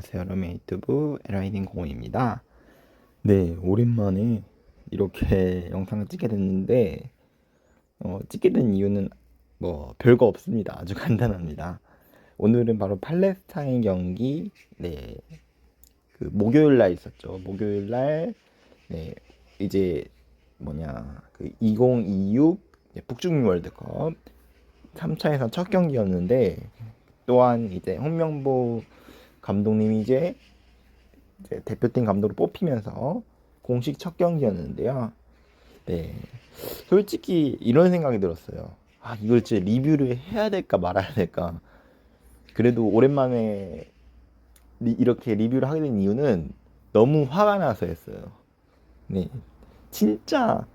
안녕하세요. 러메 유튜브 에라이딩 공원입니다. 네, 오랜만에 이렇게 영상을 찍게 됐는데 찍게 된 이유는 뭐 별거 없습니다. 아주 간단합니다. 오늘은 바로 팔레스타인 경기 그 목요일 날 있었죠. 목요일 날 이제 그 2026 북중미 월드컵 3차 예선 첫 경기였는데 또한 이제 홍명보 감독님이 이제 대표팀 감독으로 뽑히면서 공식 첫 경기였는데요. 네, 솔직히 이런 생각이 들었어요. 아, 이걸 진짜 리뷰를 해야 될까 말아야 될까. 그래도 오랜만에 이렇게 리뷰를 하게 된 이유는 너무 화가 나서 했어요. 네, 진짜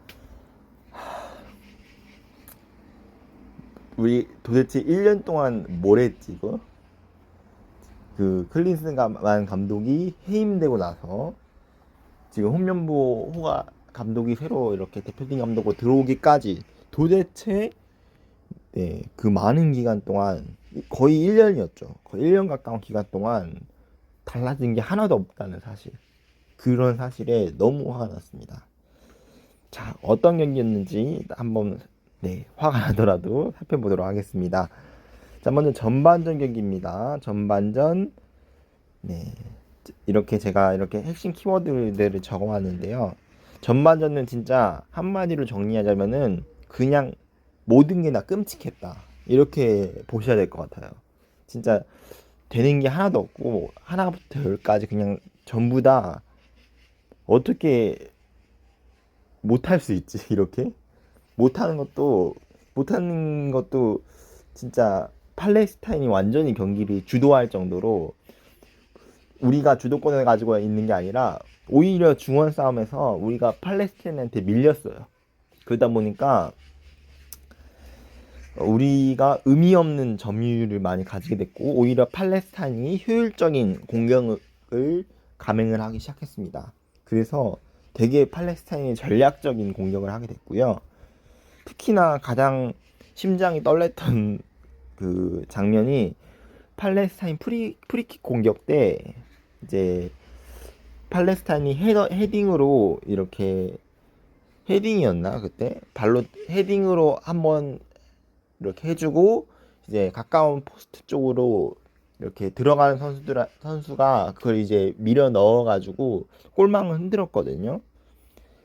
우리 도대체 1년 동안 뭘 했지 이거? 그 클린스만 감독이 해임되고 나서 지금 홍명보 호가 감독이 새로 이렇게 대표팀 감독으로 들어오기까지 도대체 그 많은 기간 동안 거의 1년이었죠. 거의 1년 가까운 기간 동안 달라진 게 하나도 없다는 사실. 그런 사실에 너무 화가 났습니다. 자, 어떤 경기였는지 한번 화가 나더라도 살펴보도록 하겠습니다. 자, 먼저 전반전 경기입니다. 전반전 이렇게 제가 이렇게 핵심 키워드들을 적어왔는데요. 전반전은 진짜 한마디로 정리하자면은 그냥 모든 게 다 끔찍했다. 이렇게 보셔야 될 것 같아요. 진짜 되는 게 하나도 없고 하나부터 열까지 그냥 전부 다 어떻게 못할 수 있지 이렇게 못하는 것도 진짜 팔레스타인이 완전히 경기를 주도할 정도로 우리가 주도권을 가지고 있는 게 아니라 오히려 중원 싸움에서 우리가 팔레스타인한테 밀렸어요. 그러다 보니까 우리가 의미 없는 점유율을 많이 가지게 됐고 오히려 팔레스타인이 효율적인 공격을 감행을 하기 시작했습니다. 그래서 되게 팔레스타인이 전략적인 공격을 하게 됐고요. 특히나 가장 심장이 떨렸던 그 장면이 팔레스타인 프리킥 공격 때 이제 팔레스타인이 헤딩으로 이렇게 헤딩이었나 그때 발로 헤딩으로 한번 이렇게 해주고 이제 가까운 포스트 쪽으로 이렇게 들어가는 선수가 그걸 이제 밀어 넣어가지고 골망을 흔들었거든요.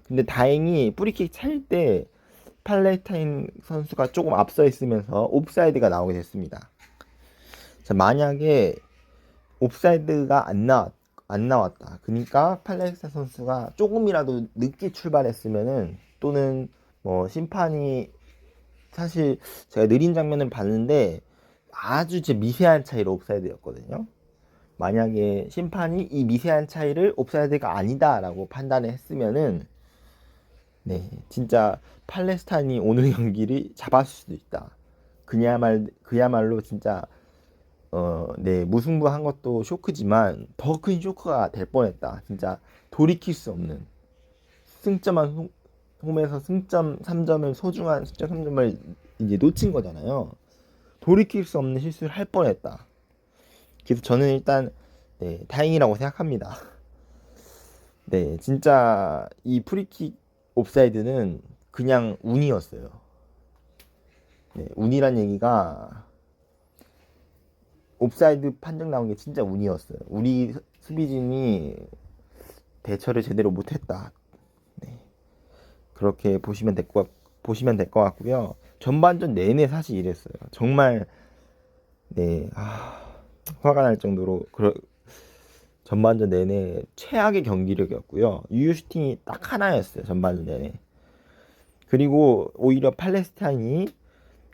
근데 다행히 프리킥 찰 때 팔레스타인 선수가 조금 앞서 있으면서 옵사이드가 나오게 됐습니다. 자, 만약에 옵사이드가 안 나왔다. 그러니까 팔레스타인 선수가 조금이라도 늦게 출발했으면은 또는 뭐 심판이 사실 제가 느린 장면을 봤는데 아주 제 미세한 차이로 옵사이드였거든요. 만약에 심판이 이 미세한 차이를 옵사이드가 아니다라고 판단을 했으면은 진짜 팔레스타인이 오늘 경기를 잡았을 수도 있다. 그야말로 진짜 무승부한 것도 쇼크지만 더 큰 쇼크가 될 뻔했다. 진짜 돌이킬 수 없는 승점한 홈에서 승점 3점을 소중한 승점 3점을 이제 놓친 거잖아요. 돌이킬 수 없는 실수를 할 뻔했다. 그래서 저는 일단 다행이라고 생각합니다. 진짜 이 프리킥 옵사이드는 그냥 운이었어요. 운이란 얘기가 옵사이드 판정 나온 게 진짜 운이었어요. 우리 수비진이 대처를 제대로 못했다. 그렇게 보시면 될 것 같고요. 전반전 내내 사실 이랬어요. 정말 화가 날 정도로 전반전 내내 최악의 경기력이었고요. 유효 슈팅이 딱 하나였어요. 전반전 내내. 그리고 오히려 팔레스타인이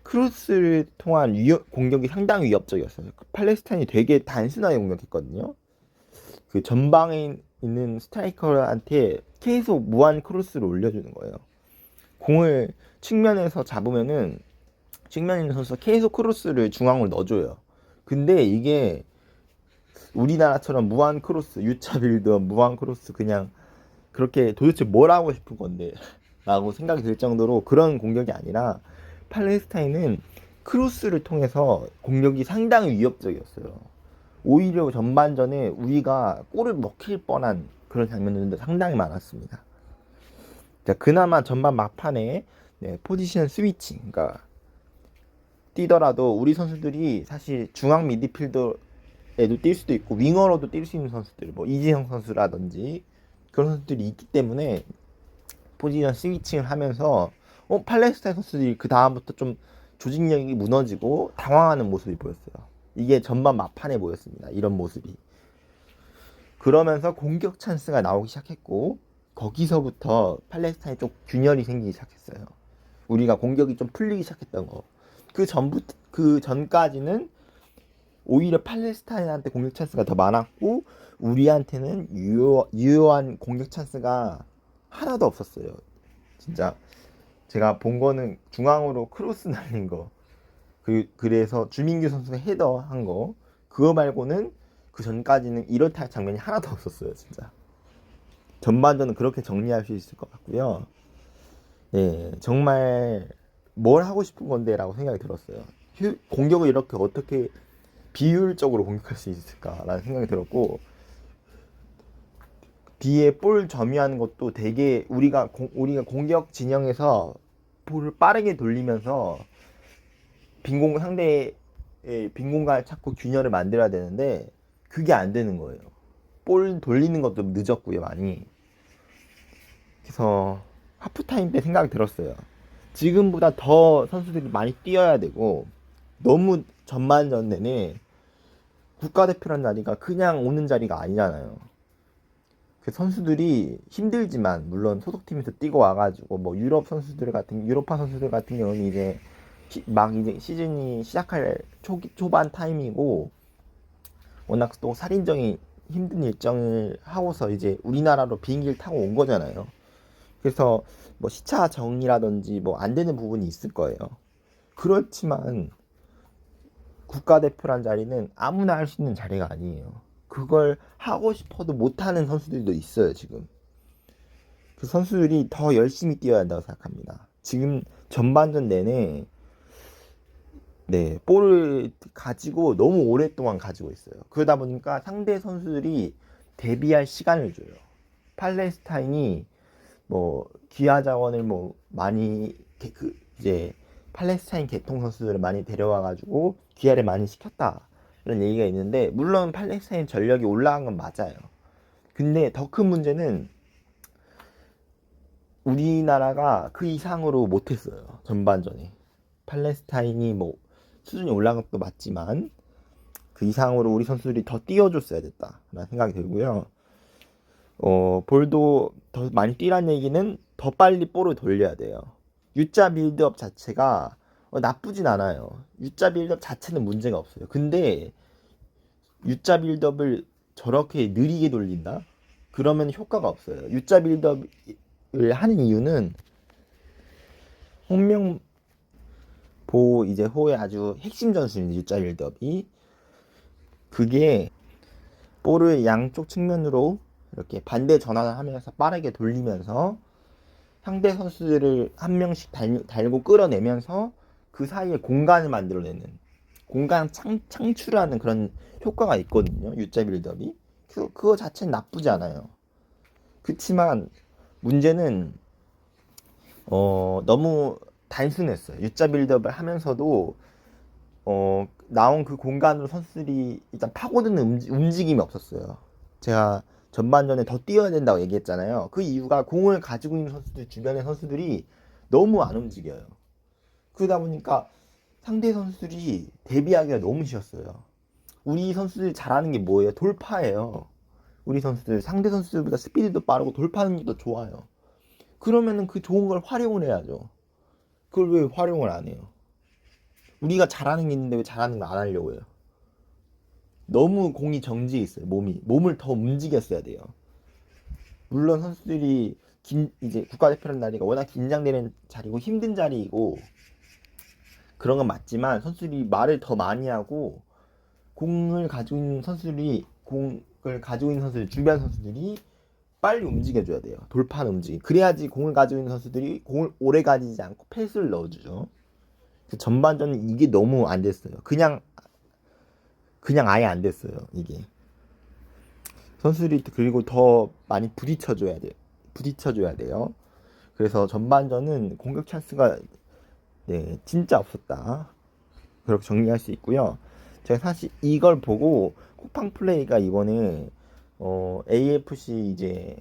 크로스를 통한 공격이 상당히 위협적이었어요. 팔레스타인이 되게 단순하게 공격했거든요. 그 전방에 있는 스트라이커한테 계속 무한 크로스를 올려주는 거예요. 공을 측면에서 잡으면은 측면에 있는 선수가 계속 크로스를 중앙으로 넣어줘요. 근데 이게 우리나라처럼 무한 크로스, 유차 빌드업, 무한 크로스 그냥 그렇게 도대체 뭘 하고 싶은 건데 라고 생각이 들 정도로 그런 공격이 아니라 팔레스타인은 크로스를 통해서 공격이 상당히 위협적이었어요. 오히려 전반전에 우리가 골을 먹힐 뻔한 그런 장면들도 상당히 많았습니다. 자, 그나마 전반 막판에 포지션 스위칭, 그러니까 뛰더라도 우리 선수들이 사실 중앙 미드필더에도 뛸 수도 있고 윙어로도 뛸 수 있는 선수들, 뭐 이지성 선수라든지 그런 선수들이 있기 때문에 포지션 스위칭을 하면서 팔레스타인 선수들이 그 다음부터 좀 조직력이 무너지고 당황하는 모습이 보였어요. 이게 전반 막판에 보였습니다. 이런 모습이. 그러면서 공격 찬스가 나오기 시작했고 거기서부터 팔레스타인 쪽 균열이 생기기 시작했어요. 우리가 공격이 좀 풀리기 시작했던 거. 그 전까지는 오히려 팔레스타인한테 공격 찬스가 더 많았고 우리한테는 유효한 공격 찬스가 하나도 없었어요. 진짜 제가 본 거는 중앙으로 크로스 날린 거, 그래서 주민규 선수가 헤더 한 거, 그거 말고는 그 전까지는 이렇다 장면이 하나도 없었어요. 진짜 전반전은 그렇게 정리할 수 있을 것 같고요. 네, 정말 뭘 하고 싶은 건데라고 생각이 들었어요. 공격을 이렇게 어떻게 비효율적으로 공격할 수 있을까라는 생각이 들었고, 뒤에 볼 점유하는 것도 되게 우리가 공격 진영에서 볼을 빠르게 돌리면서 상대의 빈 공간을 찾고 균열을 만들어야 되는데 그게 안 되는 거예요. 볼 돌리는 것도 늦었고요, 많이. 그래서 하프타임 때 생각이 들었어요. 지금보다 더 선수들이 많이 뛰어야 되고, 너무 전반전 내내 국가대표라는 자리가 그냥 오는 자리가 아니잖아요. 그 선수들이 힘들지만, 물론 소속팀에서 뛰고 와가지고 뭐 유럽파 선수들 같은 경우는 이제 이제 시즌이 시작할 초반 타임이고, 워낙 또 살인적인 힘든 일정을 하고서 이제 우리나라로 비행기를 타고 온 거잖아요. 그래서 뭐 시차 정이라든지 뭐 안 되는 부분이 있을 거예요. 그렇지만 국가대표란 자리는 아무나 할 수 있는 자리가 아니에요. 그걸 하고 싶어도 못하는 선수들도 있어요, 지금. 그 선수들이 더 열심히 뛰어야 한다고 생각합니다. 지금 전반전 내내 볼을 가지고 너무 오랫동안 가지고 있어요. 그러다 보니까 상대 선수들이 대비할 시간을 줘요. 팔레스타인이 뭐 기아 자원을 뭐 많이 이제 팔레스타인 계통 선수들을 많이 데려와 가지고 기아를 많이 시켰다 이런 얘기가 있는데, 물론 팔레스타인 전력이 올라간 건 맞아요. 근데 더 큰 문제는 우리나라가 그 이상으로 못했어요. 전반전에 팔레스타인이 뭐 수준이 올라간 것도 맞지만 그 이상으로 우리 선수들이 더 뛰어줬어야 됐다라는 생각이 들고요. 볼도 더 많이 뛰라는 얘기는 더 빨리 볼을 돌려야 돼요. U자 빌드업 자체가 나쁘진 않아요. U자 빌드업 자체는 문제가 없어요. 근데 U자 빌드업을 저렇게 느리게 돌린다? 그러면 효과가 없어요. U자 빌드업을 하는 이유는 홍명보 이제 호의 아주 핵심 전술인데, U자 빌드업이 그게 볼을 양쪽 측면으로 이렇게 반대 전환을 하면서 빠르게 돌리면서 상대 선수들을 한 명씩 달고 끌어내면서 그 사이에 공간을 만들어내는, 공간 창출하는 그런 효과가 있거든요. U자 빌드업이. 그거 자체는 나쁘지 않아요. 그렇지만 문제는 너무 단순했어요. U자 빌드업을 하면서도 나온 그 공간으로 선수들이 일단 파고드는 움직임이 없었어요. 제가 전반전에 더 뛰어야 된다고 얘기했잖아요. 그 이유가 공을 가지고 있는 선수들, 주변의 선수들이 너무 안 움직여요. 그러다 보니까 상대 선수들이 대비하기가 너무 쉬웠어요. 우리 선수들이 잘하는 게 뭐예요? 돌파예요. 우리 선수들 상대 선수들보다 스피드도 빠르고 돌파는 것도 좋아요. 그러면은 그 좋은 걸 활용을 해야죠. 그걸 왜 활용을 안 해요? 우리가 잘하는 게 있는데 왜 잘하는 걸 안 하려고 해요? 너무 공이 정지해 있어요. 몸을 더 움직였어야 돼요. 물론 선수들이 이제 국가대표라는 자리가 워낙 긴장되는 자리고 힘든 자리이고 그런 건 맞지만, 선수들이 말을 더 많이 하고 공을 가지고 있는 선수들이 주변 선수들이 빨리 움직여줘야 돼요. 돌파하는 움직임. 그래야지 공을 가지고 있는 선수들이 공을 오래 가지지 않고 패스를 넣어주죠. 전반전은 이게 너무 안 됐어요. 그냥 그냥 아예 안 됐어요. 이게 선수들이 그리고 더 많이 부딪혀줘야 돼. 부딪혀줘야 돼요. 그래서 전반전은 공격 찬스가 네, 진짜 없었다. 그렇게 정리할 수 있고요. 제가 사실 이걸 보고 쿠팡 플레이가 이번에 AFC 이제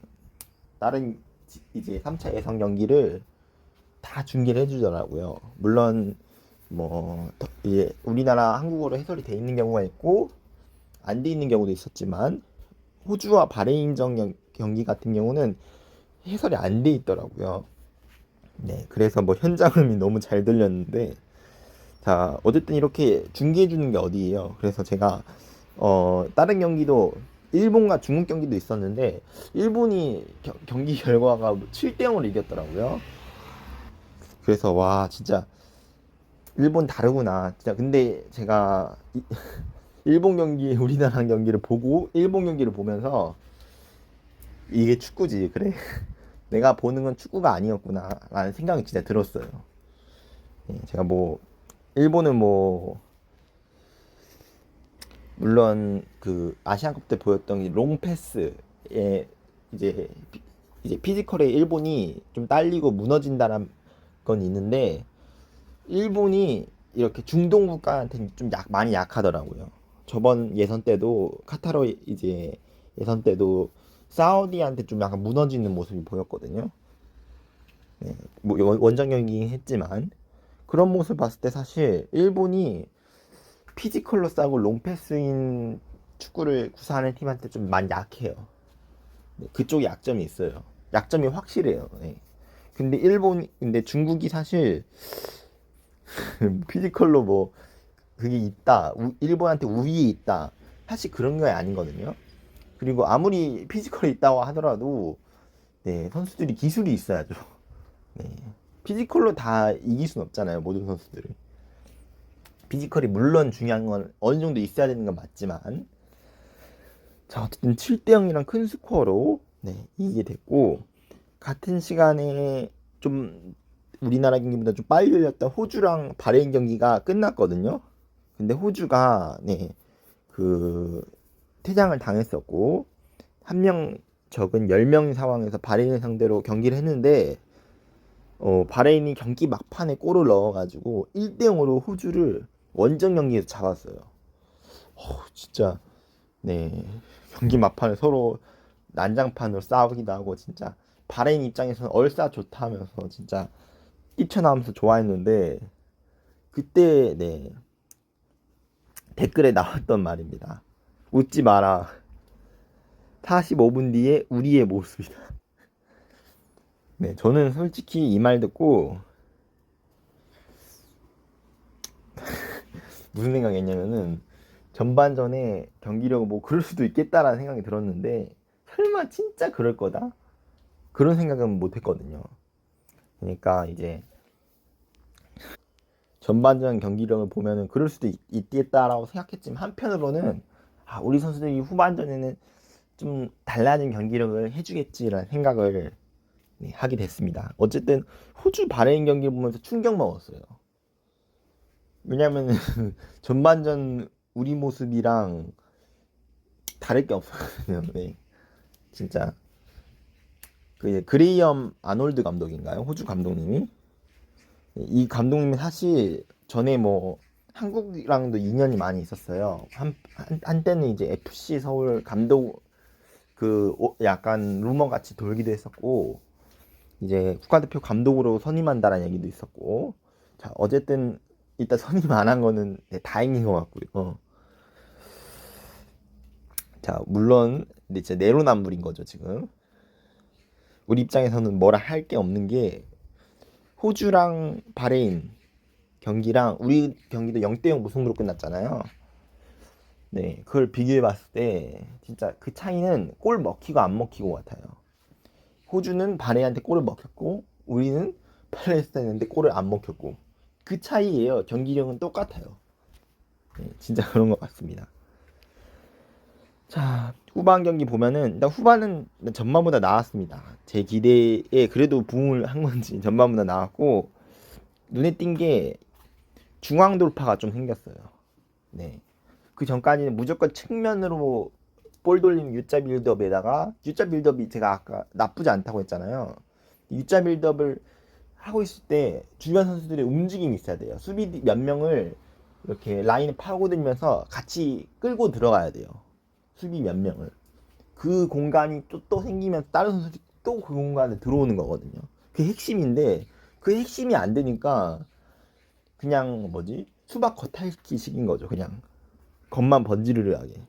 다른 이제 3차 예선 경기를 다 중계를 해주더라고요. 물론 뭐 이제 우리나라 한국어로 해설이 돼 있는 경우가 있고 안 돼 있는 경우도 있었지만 호주와 바레인전 경기 같은 경우는 해설이 안 돼 있더라고요. 네, 그래서 뭐 현장음이 너무 잘 들렸는데 자 어쨌든 이렇게 중계해 주는 게 어디예요. 그래서 제가 다른 경기도 일본과 중국 경기도 있었는데 일본이 경기 결과가 7대 0으로 이겼더라고요. 그래서 와 진짜 일본 다르구나 진짜. 근데 제가 일본 경기 우리나라 경기를 보고 일본 경기를 보면서 이게 축구지 그래 내가 보는 건 축구가 아니었구나 라는 생각이 진짜 들었어요. 예, 제가 뭐 일본은 뭐 물론 그 아시안컵 때 보였던 롱패스에 이제 이제 피지컬에 일본이 좀 딸리고 무너진다는 건 있는데 일본이 이렇게 중동 국가한테 좀 많이 약하더라고요. 저번 예선 때도 카타르 이제 예선 때도 사우디한테 좀 약간 무너지는 모습이 보였거든요. 네, 뭐 원정 경기긴 했지만 그런 모습 봤을 때 사실 일본이 피지컬로 싸고 롱패스인 축구를 구사하는 팀한테 좀 많이 약해요. 네, 그쪽에 약점이 있어요. 약점이 확실해요. 네. 근데 중국이 사실 피지컬로 뭐 그게 있다. 일본한테 우위에 있다. 사실 그런 게 아니거든요. 그리고 아무리 피지컬이 있다고 하더라도 네, 선수들이 기술이 있어야죠. 네. 피지컬로 다 이길 순 없잖아요. 모든 선수들이. 피지컬이 물론 중요한 건 어느 정도 있어야 되는 건 맞지만 자 어쨌든 7대 0이랑 큰 스코어로 네, 이기게 됐고 같은 시간에 좀 우리나라 경기보다 좀 빨리 열렸던 호주랑 바레인 경기가 끝났거든요. 근데 호주가 네, 그 퇴장을 당했었고 한 명 적은 10명 상황에서 바레인을 상대로 경기를 했는데 바레인이 경기 막판에 골을 넣어가지고 1대 0으로 호주를 원정 경기에서 잡았어요. 진짜 네 경기 막판에 서로 난장판으로 싸우기도 하고 진짜 바레인 입장에서는 얼싸 좋다 하면서 진짜 뛰쳐나오면서 좋아했는데 그때 네 댓글에 나왔던 말입니다. 웃지 마라. 45분 뒤에 우리의 모습이다. 네, 저는 솔직히 이 말 듣고 무슨 생각했냐면은 전반전에 경기력을 뭐 그럴 수도 있겠다라는 생각이 들었는데 설마 진짜 그럴 거다? 그런 생각은 못 했거든요. 그러니까 이제 전반전 경기력을 보면은 그럴 수도 있겠다라고 생각했지만 한편으로는 우리 선수들이 후반전에는 좀 달라진 경기력을 해주겠지라는 생각을 네, 하게 됐습니다. 어쨌든 호주 바레인 경기를 보면서 충격 먹었어요. 왜냐면 전반전 우리 모습이랑 다를 게 없었거든요. 네, 진짜 그 그레이엄 아놀드 감독인가요? 호주 감독님이 이 감독님이 사실 전에 뭐 한국이랑도 인연이 많이 있었어요. 한때는 이제 FC 서울 감독 약간 루머 같이 돌기도 했었고 이제 국가대표 감독으로 선임한다라는 얘기도 있었고 자 어쨌든 일단 선임 안 한 거는 네, 다행인 것 같고요. 자 물론 근데 진짜 내로남불인 거죠 지금. 우리 입장에서는 뭐라 할 게 없는 게 호주랑 바레인 경기랑 우리 경기도 0대 0 무승부로 끝났잖아요. 네, 그걸 비교해 봤을 때 진짜 그 차이는 골 먹히고 안 먹히고 같아요. 호주는 바레인한테 골을 먹혔고 우리는 팔레스타인한테 골을 안 먹혔고 그 차이예요. 경기력은 똑같아요. 네, 진짜 그런 것 같습니다. 자, 후반 경기 보면은 일단 후반은 전반보다 나았습니다. 제 기대에 그래도 부응을 한 건지 전반보다 나았고 눈에 띈 게 중앙 돌파가 좀 생겼어요. 네. 그 전까지는 무조건 측면으로 볼 돌리는 U자 빌드업에다가 U자 빌드업이 제가 아까 나쁘지 않다고 했잖아요. U자 빌드업을 하고 있을 때 주변 선수들의 움직임이 있어야 돼요. 수비 몇 명을 이렇게 라인을 파고들면서 같이 끌고 들어가야 돼요. 수비 몇 명을. 그 공간이 또 생기면 다른 선수들이 또 그 공간에 들어오는 거거든요. 그게 핵심인데 그 핵심이 안 되니까 그냥 뭐지? 수박 겉핥기식인 거죠. 그냥 겉만 번지르르하게.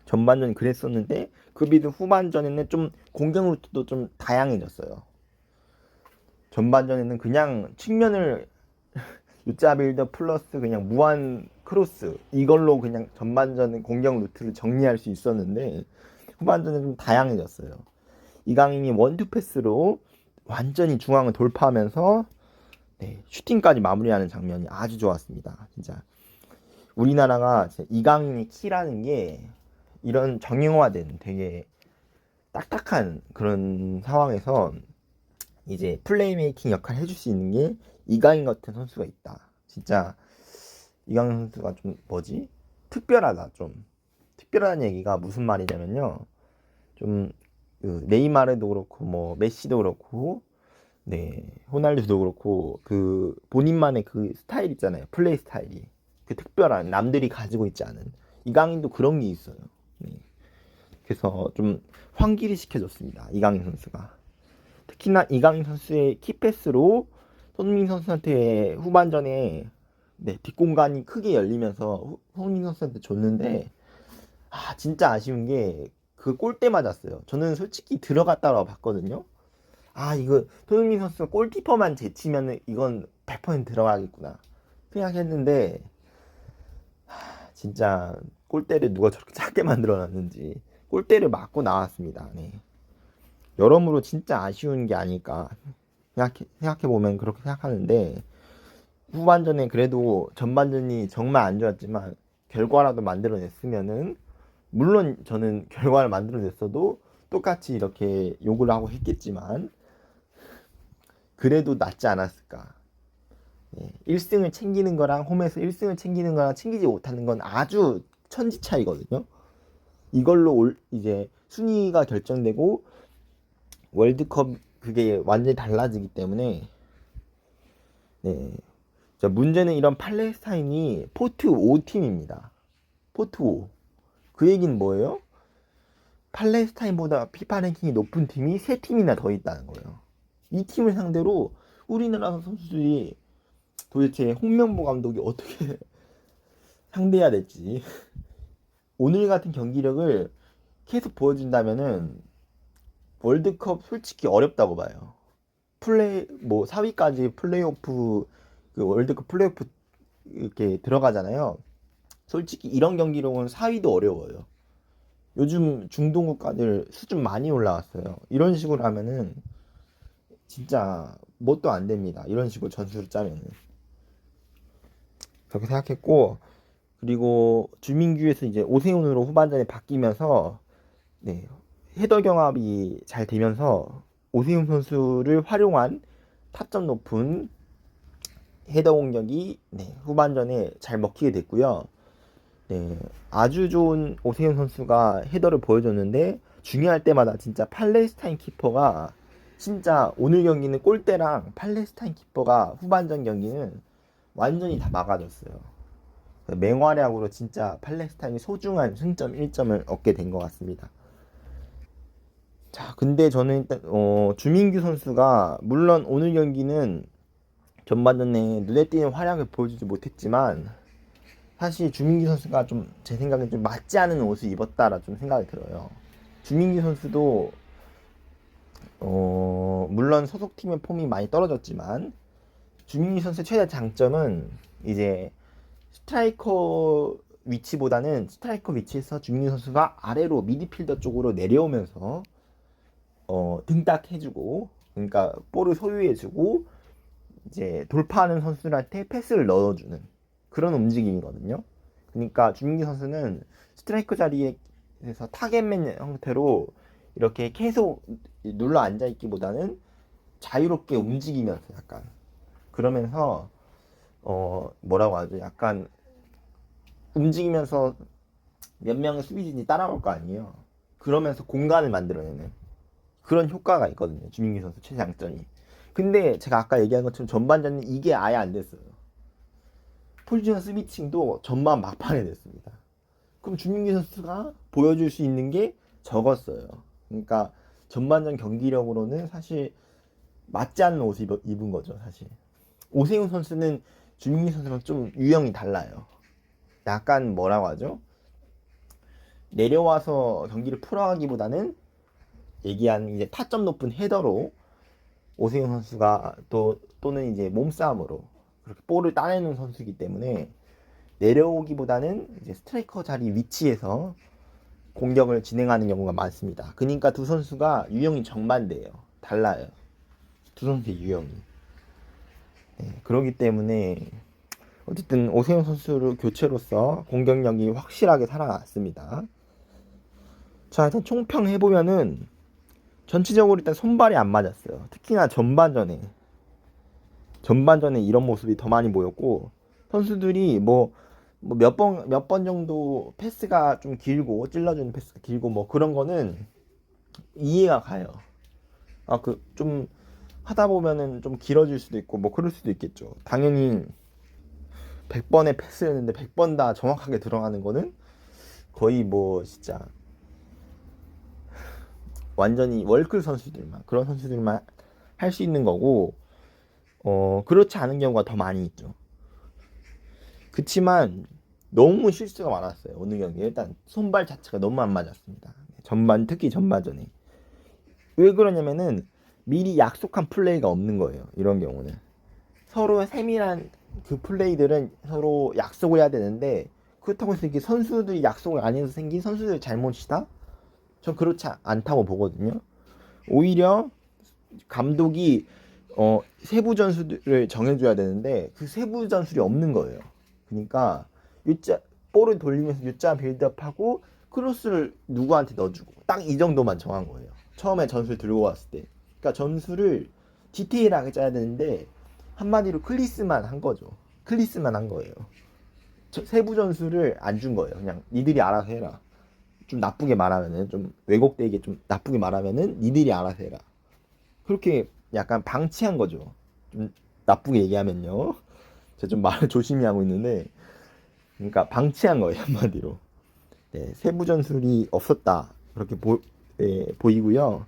전반전 그랬었는데 그 비드 후반전에는 좀 공격 루트도 좀 다양해졌어요. 전반전에는 그냥 측면을 U자 빌더 플러스 그냥 무한 크로스 이걸로 그냥 전반전 공격 루트를 정리할 수 있었는데 후반전에 좀 다양해졌어요. 이강인이 원투 패스로 완전히 중앙을 돌파하면서 네, 슈팅까지 마무리하는 장면이 아주 좋았습니다. 진짜 우리나라가 이강인이 키라는 게 이런 정형화된 되게 딱딱한 그런 상황에서 이제 플레이메이킹 역할을 해줄 수 있는 게 이강인 같은 선수가 있다. 진짜 이강인 선수가 좀 뭐지? 특별하다. 좀 특별하다는 얘기가 무슨 말이냐면요. 좀 그 네이마르도 그렇고 뭐 메시도 그렇고 네 호날두도 그렇고 그 본인만의 그 스타일 있잖아요. 플레이 스타일이 그 특별한 남들이 가지고 있지 않은 이강인도 그런 게 있어요. 네. 그래서 좀 환기를 시켜줬습니다. 이강인 선수가. 특히나 이강인 선수의 키패스로 손흥민 선수한테 후반전에 네, 뒷공간이 크게 열리면서 손흥민 선수한테 줬는데 진짜 아쉬운 게 그 골대 맞았어요. 저는 솔직히 들어갔다고 봤거든요. 이거 손흥민 선수가 골키퍼만 제치면 이건 100% 들어가겠구나 생각했는데 진짜 골대를 누가 저렇게 작게 만들어놨는지 골대를 맞고 나왔습니다. 네. 여러모로 진짜 아쉬운 게 아닐까 생각해보면 그렇게 생각하는데 후반전에 그래도 전반전이 정말 안 좋았지만 결과라도 만들어냈으면은 물론 저는 결과를 만들어냈어도 똑같이 이렇게 욕을 하고 했겠지만 그래도 낫지 않았을까. 1승을 챙기는 거랑 홈에서 1승을 챙기는 거랑 챙기지 못하는 건 아주 천지 차이거든요. 이걸로 이제 순위가 결정되고 월드컵 그게 완전히 달라지기 때문에 네. 자, 문제는 이런 팔레스타인이 포트 5팀입니다. 포트 5. 그 얘기는 뭐예요? 팔레스타인보다 피파 랭킹이 높은 팀이 3팀이나 더 있다는 거예요. 이 팀을 상대로 우리나라 선수들이 도대체 홍명보 감독이 어떻게 상대해야 될지 오늘 같은 경기력을 계속 보여준다면은 월드컵 솔직히 어렵다고 봐요. 4위까지 플레이오프 그 월드컵 플레이오프 이렇게 들어가잖아요. 솔직히 이런 경기력은 4위도 어려워요. 요즘 중동 국가들 수준 많이 올라왔어요. 이런 식으로 하면은 진짜 뭣도 안 됩니다. 이런 식으로 전술을 짜면은 그렇게 생각했고 그리고 주민규에서 이제 오세훈으로 후반전에 바뀌면서 네, 헤더 경합이 잘 되면서 오세훈 선수를 활용한 타점 높은 헤더 공격이 네, 후반전에 잘 먹히게 됐고요. 네, 아주 좋은 오세훈 선수가 헤더를 보여줬는데 중요할 때마다 진짜 팔레스타인 키퍼가 진짜 오늘 경기는 골대랑 팔레스타인 키퍼가 후반전 경기는 완전히 다 막아줬어요. 맹활약으로 진짜 팔레스타인이 소중한 승점 1점을 얻게 된 것 같습니다. 자, 근데 저는 일단 주민규 선수가 물론 오늘 경기는 전반전에 눈에 띄는 활약을 보여주지 못했지만 사실 주민규 선수가 좀 제 생각엔 좀 맞지 않은 옷을 입었다라 좀 생각이 들어요. 주민규 선수도 물론 소속팀의 폼이 많이 떨어졌지만 주민규 선수의 최대 장점은 이제 스트라이커 위치보다는 스트라이커 위치에서 주민규 선수가 아래로 미드필더 쪽으로 내려오면서 등딱 해주고 그러니까 볼을 소유해주고 이제 돌파하는 선수들한테 패스를 넣어주는 그런 움직임이거든요. 그러니까 주민규 선수는 스트라이커 자리에서 타겟맨 형태로 이렇게 계속 눌러 앉아 있기보다는 자유롭게 움직이면서 약간 그러면서 뭐라고 하죠? 약간 움직이면서 몇 명의 수비진이 따라올 거 아니에요. 그러면서 공간을 만들어내는 그런 효과가 있거든요. 주민기 선수 최장점이. 근데 제가 아까 얘기한 것처럼 전반전은 이게 아예 안 됐어요. 포지션 스위칭도 전반 막판에 됐습니다. 그럼 주민기 선수가 보여줄 수 있는 게 적었어요. 그러니까 전반전 경기력으로는 사실 맞지 않는 옷을 입은 거죠, 사실. 오세훈 선수는 주민기 선수랑 좀 유형이 달라요. 약간 뭐라고 하죠? 내려와서 경기를 풀어가기보다는 얘기한 이제 타점 높은 헤더로 오세훈 선수가 또는 이제 몸싸움으로 그렇게 볼을 따내는 선수이기 때문에 내려오기보다는 이제 스트라이커 자리 위치에서 공격을 진행하는 경우가 많습니다. 그러니까 두 선수가 유형이 정반대예요. 달라요. 두 선수의 유형이. 네, 그렇기 때문에 어쨌든 오세훈 선수를 교체로서 공격력이 확실하게 살아났습니다. 자, 일단 총평 해보면은 전체적으로 일단 손발이 안 맞았어요. 특히나 전반전에 이런 모습이 더 많이 보였고 선수들이 뭐 몇 번 정도 패스가 좀 길고 찔러주는 패스가 길고 뭐 그런 거는 이해가 가요. 아, 그 좀 하다 보면은 좀 길어질 수도 있고 뭐 그럴 수도 있겠죠. 당연히 100번의 패스였는데 100번 다 정확하게 들어가는 거는 거의 뭐 진짜 완전히 월클 선수들만 그런 선수들만 할 수 있는 거고 그렇지 않은 경우가 더 많이 있죠. 그치만 너무 실수가 많았어요. 오늘 경기 일단 손발 자체가 너무 안 맞았습니다. 특히 전반전에 왜 그러냐면은 미리 약속한 플레이가 없는 거예요. 이런 경우는 서로 세밀한 그 플레이들은 서로 약속을 해야 되는데 그렇다고 해서 이게 선수들이 약속을 안 해서 생긴 선수들의 잘못이다? 전 그렇지 않다고 보거든요. 오히려 감독이 세부 전술을 정해줘야 되는데 그 세부 전술이 없는 거예요. 그러니까 볼을 돌리면서 U자 빌드업하고 크로스를 누구한테 넣어주고 딱 이 정도만 정한 거예요. 처음에 전술 들고 왔을 때. 그러니까 전술을 디테일하게 짜야 되는데 한마디로 클리스만 한 거죠. 클리스만 한 거예요. 세부 전술을 안 준 거예요. 그냥 니들이 알아서 해라. 좀 나쁘게 말하면은 좀 왜곡되게 좀 나쁘게 말하면은 니들이 알아서 해라. 그렇게 약간 방치한 거죠. 좀 나쁘게 얘기하면요. 제가 좀 말을 조심히 하고 있는데, 그러니까 방치한 거예요 한마디로. 네, 세부 전술이 없었다 그렇게 보이고요.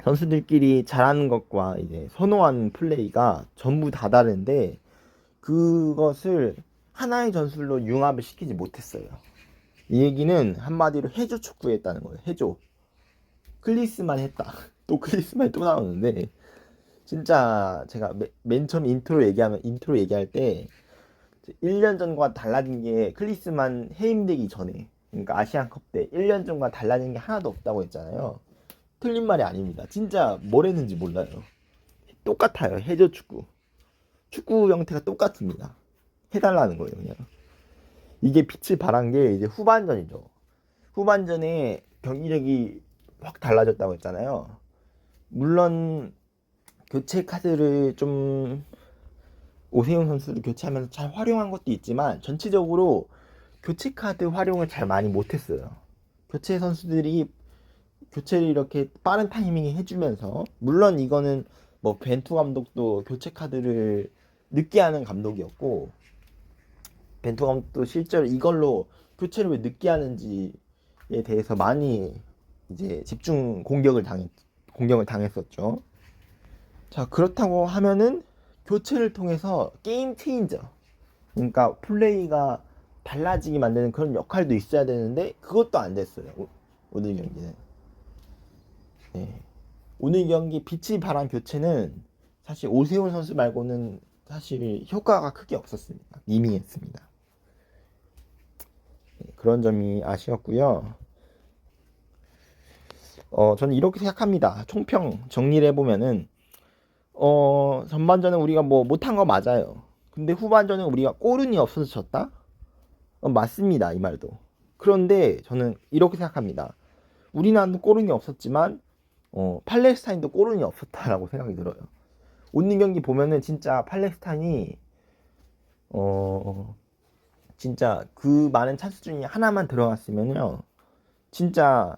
선수들끼리 잘하는 것과 이제 선호하는 플레이가 전부 다 다른데 그것을 하나의 전술로 융합을 시키지 못했어요. 이 얘기는 한마디로 해조 축구했다는 거예요. 해조. 클리스만 했다. 또 클리스만 또 나오는데 진짜 제가 맨 처음 인트로 얘기할 때 1년 전과 달라진 게 클리스만 해임되기 전에 그러니까 아시안컵 때 1년 전과 달라진 게 하나도 없다고 했잖아요. 틀린 말이 아닙니다. 진짜 뭘 했는지 몰라요. 똑같아요. 해저 축구 형태가 똑같습니다. 해달라는 거예요. 그냥 이게 빛을 발한 게 이제 후반전이죠. 후반전에 경기력이 확 달라졌다고 했잖아요. 물론 교체 카드를 좀 오세훈 선수를 교체하면서 잘 활용한 것도 있지만 전체적으로 교체 카드 활용을 잘 많이 못했어요. 교체 선수들이 교체를 이렇게 빠른 타이밍에 해주면서 물론 이거는 뭐 벤투 감독도 교체 카드를 늦게 하는 감독이었고 벤투 감독도 실제로 이걸로 교체를 왜 늦게 하는지에 대해서 많이 이제 공격을 당했었죠. 자, 그렇다고 하면은 교체를 통해서 게임 체인저 그러니까 플레이가 달라지게 만드는 그런 역할도 있어야 되는데 그것도 안 됐어요. 오늘 경기는. 네. 오늘 경기 빛이 발한 교체는 사실 오세훈 선수 말고는 사실 효과가 크게 없었습니다. 미미했습니다. 네, 그런 점이 아쉬웠고요. 저는 이렇게 생각합니다. 총평 정리를 해보면은 전반전에 우리가 뭐 못한 거 맞아요. 근데 후반전에 우리가 골운이 없어서 졌다? 맞습니다. 이 말도. 그런데 저는 이렇게 생각합니다. 우리나라도 골운이 없었지만 팔레스타인도 골운이 없었다라고 생각이 들어요. 오늘 경기 보면은 진짜 팔레스타인이 진짜 그 많은 찬스 중에 하나만 들어갔으면요, 진짜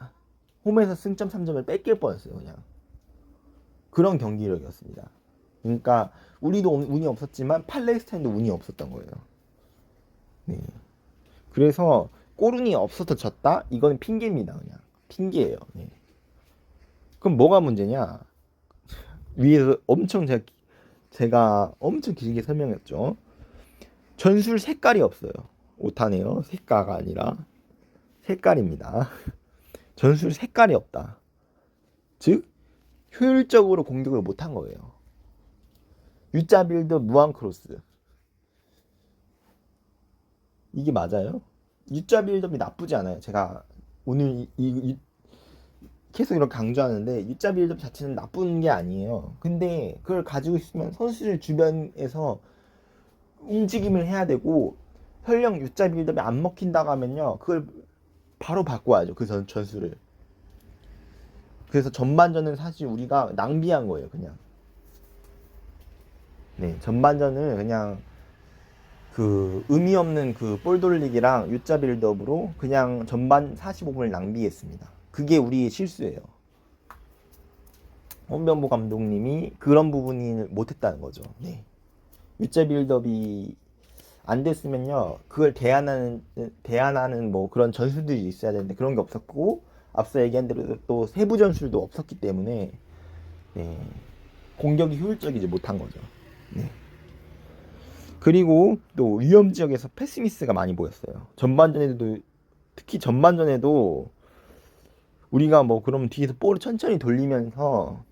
홈에서 승점 3점을 뺏길 뻔했어요. 그냥 그런 경기력이었습니다. 그러니까 우리도 운이 없었지만 팔레스타인도 운이 없었던 거예요. 네. 그래서 골운이 없어서 졌다? 이건 핑계입니다. 그냥 핑계예요. 네. 그럼 뭐가 문제냐? 위에서 엄청 제가 엄청 길게 설명했죠. 전술 색깔이 없어요. 오타네요. 색깔가 아니라 색깔입니다. 전술 색깔이 없다. 즉 효율적으로 공격을 못한 거예요. U자 빌드 무한 크로스. 이게 맞아요? U자 빌드업이 나쁘지 않아요. 제가 오늘 계속 이렇게 강조하는데 U자 빌드업 자체는 나쁜 게 아니에요. 근데 그걸 가지고 있으면 선수들 주변에서 움직임을 해야 되고, 설령 U자 빌드업이 안 먹힌다고 하면요, 그걸 바로 바꿔야죠. 그 전술을. 그래서 전반전은 사실 우리가 낭비한 거예요. 그냥 네, 전반전을 그냥 그 의미 없는 그 볼 돌리기랑 U자 빌드업으로 그냥 전반 45분을 낭비했습니다. 그게 우리의 실수예요. 홍명보 감독님이 그런 부분을 못했다는 거죠. 네. U자 빌드업이 안 됐으면요, 그걸 대안하는 뭐 그런 전술들이 있어야 되는데 그런 게 없었고, 앞서 얘기한 대로 또 세부 전술도 없었기 때문에 네, 공격이 효율적이지 못한 거죠. 네. 그리고 또 위험 지역에서 패스미스가 많이 보였어요. 전반전에도, 특히 전반전에도 우리가 뭐 그럼 뒤에서 볼을 천천히 돌리면서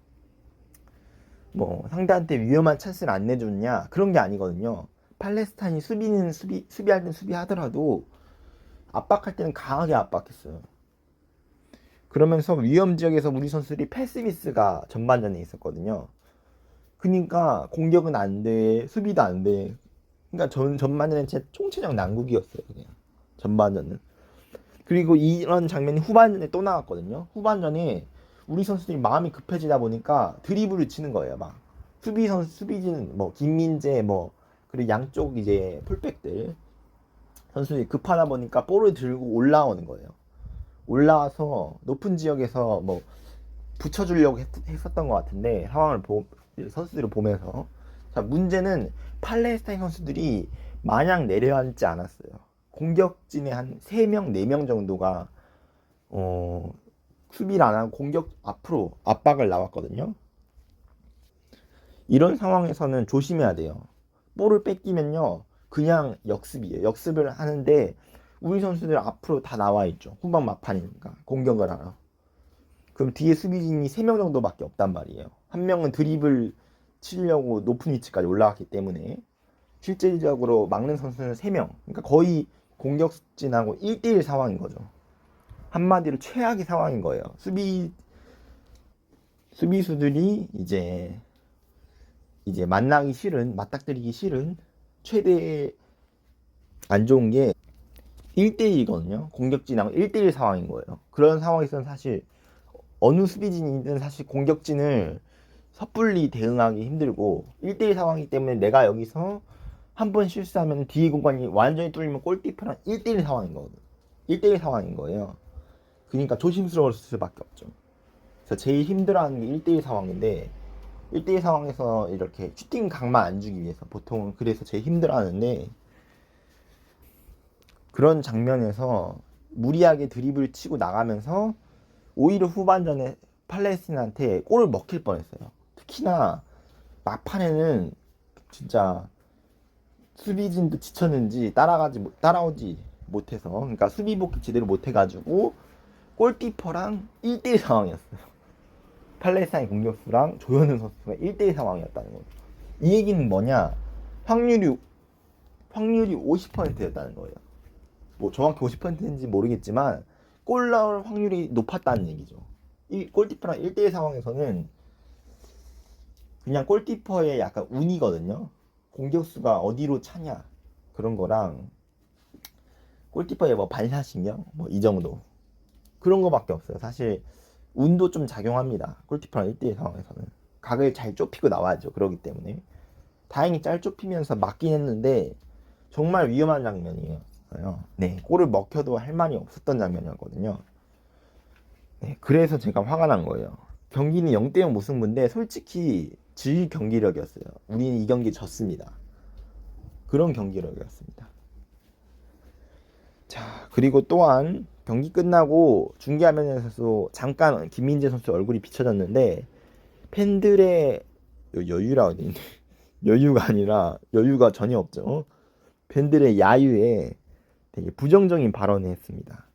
뭐 상대한테 위험한 찬스를 안 내줬냐, 그런 게 아니거든요. 팔레스타인이 수비할 땐 수비하더라도 압박할 때는 강하게 압박했어요. 그러면서 위험 지역에서 우리 선수들이 패스미스가 전반전에 있었거든요. 그러니까 공격은 안 돼, 수비도 안 돼. 그러니까 전반전에 제 총체적 난국이었어요. 그냥 전반전은. 그리고 이런 장면이 후반전에 또 나왔거든요. 후반전에 우리 선수들이 마음이 급해지다 보니까 드리블을 치는 거예요. 막 수비진 뭐 김민재 뭐 그리고 양쪽 이제 풀백들 선수들이 급하다 보니까 볼을 들고 올라오는 거예요. 올라와서 높은 지역에서 뭐 붙여주려고 했었던 것 같은데, 상황을 선수들을 보면서. 자, 문제는 팔레스타인 선수들이 마냥 내려앉지 않았어요. 공격진의 한 3명, 4명 정도가 수비를 안 하고 공격 앞으로 압박을 나왔거든요. 이런 상황에서는 조심해야 돼요. 볼을 뺏기면요, 그냥 역습이에요. 역습을 하는데 우리 선수들 앞으로 다 나와 있죠. 후반 막판이니까 공격을 하러. 그럼 뒤에 수비진이 3명 정도밖에 없단 말이에요. 한 명은 드리블 치려고 높은 위치까지 올라갔기 때문에 실질적으로 막는 선수는 3명. 그러니까 거의 공격진하고 1대1 상황인 거죠. 한마디로 최악의 상황인 거예요. 수비수들이 이제 맞닥뜨리기 싫은 최대 안 좋은 게 1대1이거든요. 공격진하고 1대1 상황인 거예요. 그런 상황에서는 사실 어느 수비진이든 사실 공격진을 섣불리 대응하기 힘들고, 1대1 상황이기 때문에 내가 여기서 한 번 실수하면 뒤에 공간이 완전히 뚫리면 골키퍼랑 1대1 상황인 거거든. 1대1 상황인 거예요. 그러니까 조심스러울 수밖에 없죠. 그래서 제일 힘들어하는 게 1대1 상황인데, 1대1 상황에서 이렇게 슈팅 각만 안 주기 위해서 보통은 그래서 제일 힘들어하는데, 그런 장면에서 무리하게 드리블 치고 나가면서 오히려 후반전에 팔레스틴한테 골을 먹힐 뻔했어요. 특히나 막판에는 진짜 수비진도 지쳤는지 따라오지 못해서, 그러니까 수비 복귀 제대로 못해가지고 골키퍼랑 1대1 상황이었어요. 팔레스타인 공격수랑 조현우 선수가 1대1 상황이었다는 거죠. 이 얘기는 뭐냐? 확률이 50%였다는 거예요. 뭐 정확히 50%인지 모르겠지만 골 나올 확률이 높았다는 얘기죠. 이 골키퍼랑 1대1 상황에서는 그냥 골키퍼의 약간 운이거든요. 공격수가 어디로 차냐 그런 거랑 골키퍼의 뭐 반사신경 뭐 이 정도, 그런 거밖에 없어요. 사실 운도 좀 작용합니다. 골키퍼랑 1대1 상황에서는 각을 잘 좁히고 나와야죠. 그러기 때문에 다행히 잘 좁히면서 맞긴 했는데 정말 위험한 장면이에요. 장면이었어요. 네, 골을 먹혀도 할 말이 없었던 장면이었거든요. 네, 그래서 제가 화가 난 거예요. 경기는 0대0 무승부인데 솔직히 질 경기력이었어요. 우리는 이 경기 졌습니다. 그런 경기력이었습니다. 자, 그리고 또한 경기 끝나고 중계화면에서도 잠깐 김민재 선수 얼굴이 비춰졌는데 팬들의 여유라 어디 있네. 여유가 아니라 여유가 전혀 없죠. 팬들의 야유에 되게 부정적인 발언을 했습니다.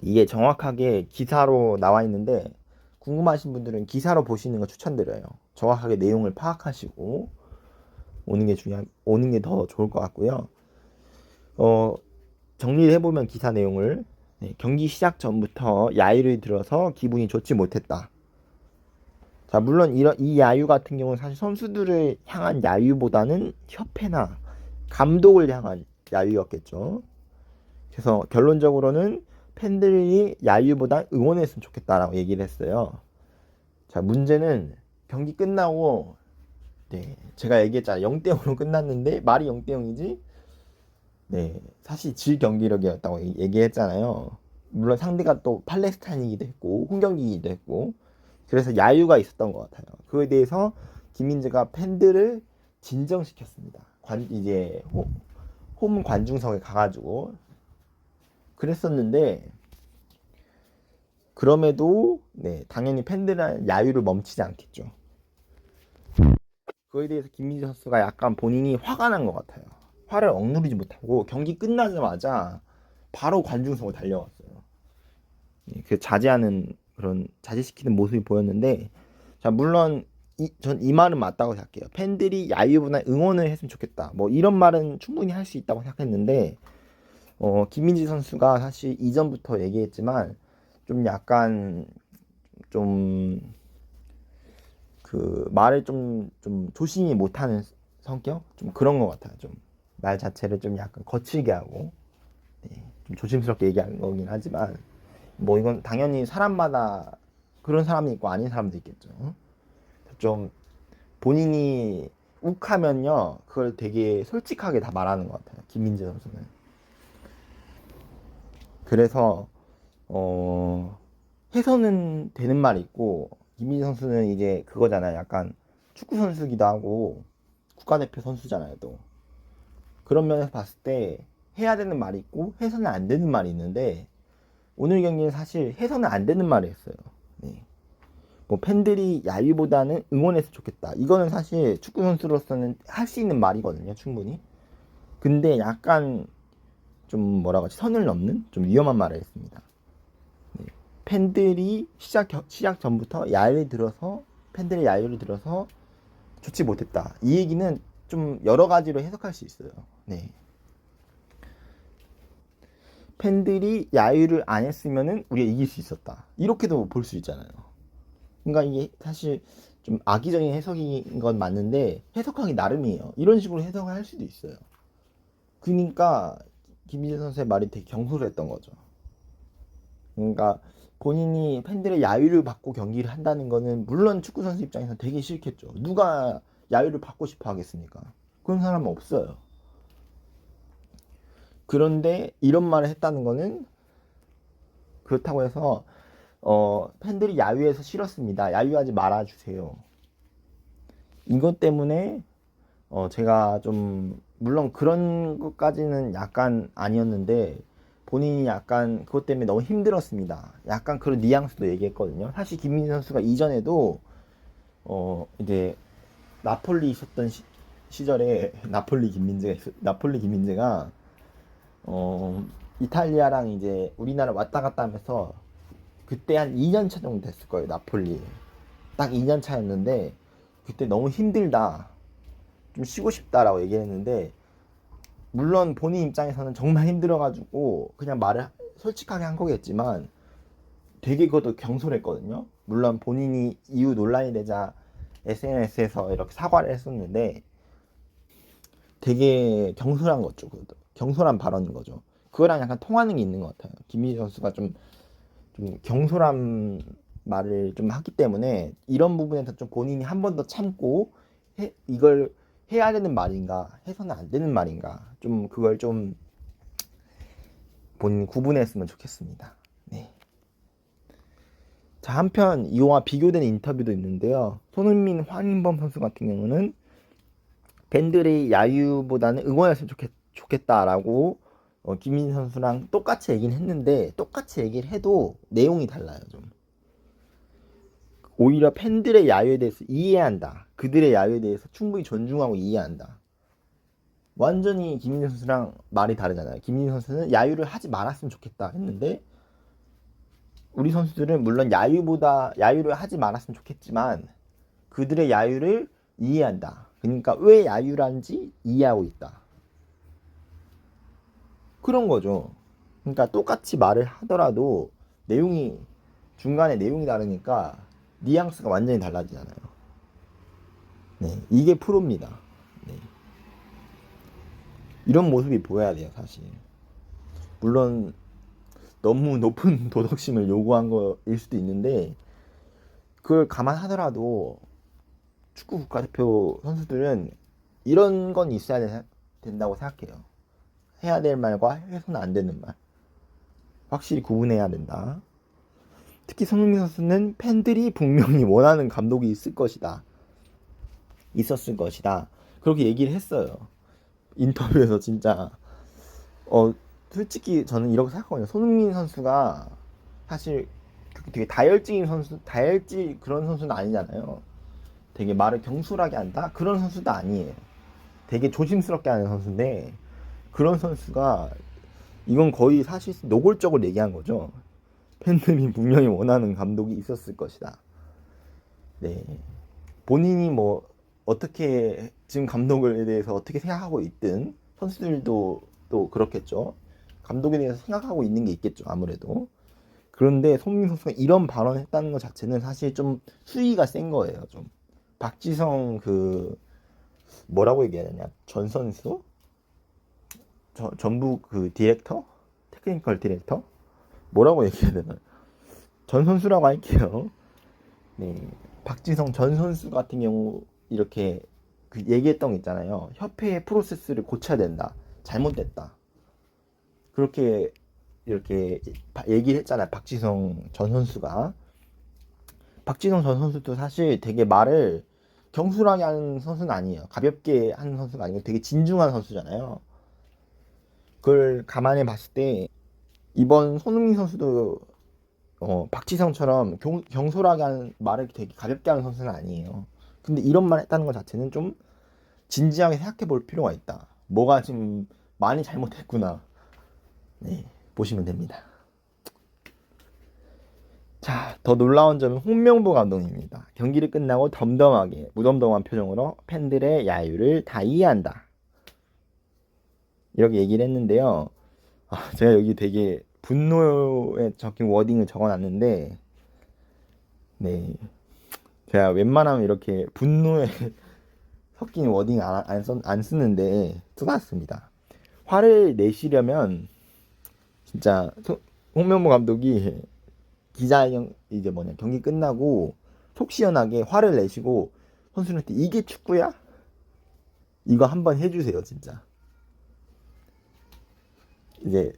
이게 정확하게 기사로 나와 있는데 궁금하신 분들은 기사로 보시는 거 추천드려요. 정확하게 내용을 파악하시고 오는 게 더 좋을 것 같고요. 정리를 해보면 기사 내용을 네, 경기 시작 전부터 야유를 들어서 기분이 좋지 못했다. 자, 물론 이 야유 같은 경우는 사실 선수들을 향한 야유보다는 협회나 감독을 향한 야유였겠죠. 그래서 결론적으로는 팬들이 야유보다 응원했으면 좋겠다라고 얘기를 했어요. 자, 문제는 경기 끝나고 네, 제가 얘기했잖아요. 0대0으로 끝났는데 말이 0대0이지? 네, 사실 질 경기력이었다고 얘기했잖아요. 물론 상대가 또 팔레스타인이기도 했고 홈경기이기도 했고 그래서 야유가 있었던 것 같아요. 그에 대해서 김민재가 팬들을 진정시켰습니다. 이제 홈 관중석에 가가지고 그랬었는데 그럼에도 네, 당연히 팬들은 야유를 멈추지 않겠죠. 그에 대해서 김민재 선수가 약간 본인이 화가 난 것 같아요. 화를 억누르지 못하고 경기 끝나자마자 바로 관중석으로 달려왔어요. 그 자제하는 그런 자제시키는 모습이 보였는데 자 물론 전 이 말은 맞다고 생각해요. 팬들이 야유보다 응원을 했으면 좋겠다. 뭐 이런 말은 충분히 할 수 있다고 생각했는데 김민지 선수가 사실 이전부터 얘기했지만 좀 약간 좀 그 말을 좀 조심히 못하는 성격 좀 그런 것 같아요. 좀 말 자체를 좀 약간 거칠게 하고 네, 좀 조심스럽게 얘기하는 거긴 하지만 뭐 이건 당연히 사람마다 그런 사람이 있고 아닌 사람도 있겠죠. 좀 본인이 욱하면요 그걸 되게 솔직하게 다 말하는 것 같아요. 김민재 선수는. 그래서 해서는 되는 말이 있고 김민재 선수는 이제 그거잖아요. 약간 축구 선수기도 하고 국가대표 선수잖아요. 또 그런 면에서 봤을 때 해야 되는 말이 있고 해서는 안 되는 말이 있는데 오늘 경기는 사실 해서는 안 되는 말을 했어요. 네. 뭐 팬들이 야유보다는 응원했으면 좋겠다. 이거는 사실 축구 선수로서는 할 수 있는 말이거든요, 충분히. 근데 약간 좀 뭐라고 하지 선을 넘는 좀 위험한 말을 했습니다. 네. 팬들이 시작 전부터 팬들의 야유를 들어서 좋지 못했다. 이 얘기는 좀 여러 가지로 해석할 수 있어요. 네. 팬들이 야유를 안 했으면은 우리가 이길 수 있었다. 이렇게도 볼 수 있잖아요. 그러니까 이게 사실 좀 악의적인 해석인 건 맞는데 해석하기 나름이에요. 이런 식으로 해석을 할 수도 있어요. 그러니까 김민재 선수의 말이 되게 경솔했던 거죠. 그러니까 본인이 팬들의 야유를 받고 경기를 한다는 거는 물론 축구 선수 입장에서 되게 싫겠죠. 누가 야유를 받고 싶어 하겠습니까? 그런 사람은 없어요. 그런데 이런 말을 했다는 거는 그렇다고 해서 팬들이 야유해서 싫었습니다. 야유하지 말아주세요. 이것 때문에 제가 좀 물론 그런 것까지는 약간 아니었는데 본인이 약간 그것 때문에 너무 힘들었습니다. 약간 그런 뉘앙스도 얘기했거든요. 사실 김민재 선수가 이전에도 이제 나폴리 있었던 시절에 나폴리 김민재가 이탈리아랑 이제 우리나라 왔다 갔다 하면서 그때 한 2년 차 정도 됐을 거예요. 나폴리 딱 2년 차였는데 그때 너무 힘들다 좀 쉬고 싶다라고 얘기했는데 물론 본인 입장에서는 정말 힘들어가지고 그냥 말을 솔직하게 한 거겠지만 되게 그것도 경솔했거든요. 물론 본인이 이후 논란이 되자 SNS에서 이렇게 사과를 했었는데 되게 경솔한 거죠. 그것도 경솔한 발언인 거죠. 그거랑 약간 통하는 게 있는 것 같아요. 김민재 선수가 좀 경솔한 말을 좀 하기 때문에 이런 부분에서 좀 본인이 한 번 더 참고 이걸 해야 되는 말인가 해서는 안 되는 말인가 좀 그걸 좀 본인 구분했으면 좋겠습니다. 네. 자, 한편 이와 비교된 인터뷰도 있는데요. 손흥민, 황인범 선수 같은 경우는 팬들의 야유보다는 응원했으면 좋겠다라고 김민재 선수랑 똑같이 얘기는 했는데 똑같이 얘기를 해도 내용이 달라요. 좀 오히려 팬들의 야유에 대해서 이해한다. 그들의 야유에 대해서 충분히 존중하고 이해한다. 완전히 김민재 선수랑 말이 다르잖아요. 김민재 선수는 야유를 하지 말았으면 좋겠다 했는데 우리 선수들은 물론 야유를 하지 말았으면 좋겠지만 그들의 야유를 이해한다. 그러니까 왜 야유란지 이해하고 있다. 그런 거죠. 그러니까 똑같이 말을 하더라도 중간에 내용이 다르니까 뉘앙스가 완전히 달라지잖아요. 네, 이게 프로입니다. 네. 이런 모습이 보여야 돼요, 사실. 물론 너무 높은 도덕심을 요구한 거일 수도 있는데 그걸 감안하더라도 축구 국가대표 선수들은 이런 건 있어야 된다고 생각해요. 해야 될 말과 해서는 안 되는 말. 확실히 구분해야 된다. 특히 손흥민 선수는 팬들이 분명히 원하는 감독이 있었을 것이다. 그렇게 얘기를 했어요. 인터뷰에서 진짜 솔직히 저는 이렇게 생각하거든요. 손흥민 선수가 사실 되게 다혈질 그런 선수는 아니잖아요. 되게 말을 경솔하게 한다? 그런 선수도 아니에요. 되게 조심스럽게 하는 선수인데 그런 선수가 이건 거의 사실 노골적으로 얘기한 거죠. 팬들이 분명히 원하는 감독이 있었을 것이다. 네. 본인이 뭐 어떻게 지금 감독에 대해서 어떻게 생각하고 있든 선수들도 또 그렇겠죠. 감독에 대해서 생각하고 있는 게 있겠죠. 아무래도. 그런데 손흥민 선수가 이런 발언을 했다는 것 자체는 사실 좀 수위가 센 거예요. 좀 박지성 뭐라고 얘기해야 되냐? 전 선수? 전부 디렉터? 테크니컬 디렉터? 뭐라고 얘기해야 되나? 전 선수라고 할게요. 네. 박지성 전 선수 같은 경우 이렇게 얘기했던 거 있잖아요. 협회의 프로세스를 고쳐야 된다. 잘못됐다. 그렇게 이렇게 얘기를 했잖아요. 박지성 전 선수가. 박지성 전 선수도 사실 되게 말을 경솔하게 하는 선수는 아니에요. 가볍게 하는 선수가 아니고 되게 진중한 선수잖아요. 그걸 감안해 봤을 때 이번 손흥민 선수도 박지성처럼 경솔하게 하는 말을 되게 가볍게 하는 선수는 아니에요. 근데 이런 말 했다는 것 자체는 좀 진지하게 생각해 볼 필요가 있다. 뭐가 지금 많이 잘못했구나. 네, 보시면 됩니다. 자, 더 놀라운 점은 홍명보 감독입니다. 경기를 끝나고 무덤덤한 표정으로 팬들의 야유를 다 이해한다. 이렇게 얘기를 했는데요. 제가 여기 되게 분노에 적힌 워딩을 적어놨는데, 네, 제가 웬만하면 이렇게 분노에 섞인 워딩 안 쓰는데 써놨습니다. 화를 내시려면 진짜 홍명보 감독이 기자회견 경기 끝나고 속 시원하게 화를 내시고 선수한테 이게 축구야? 이거 한번 해주세요 진짜. 이제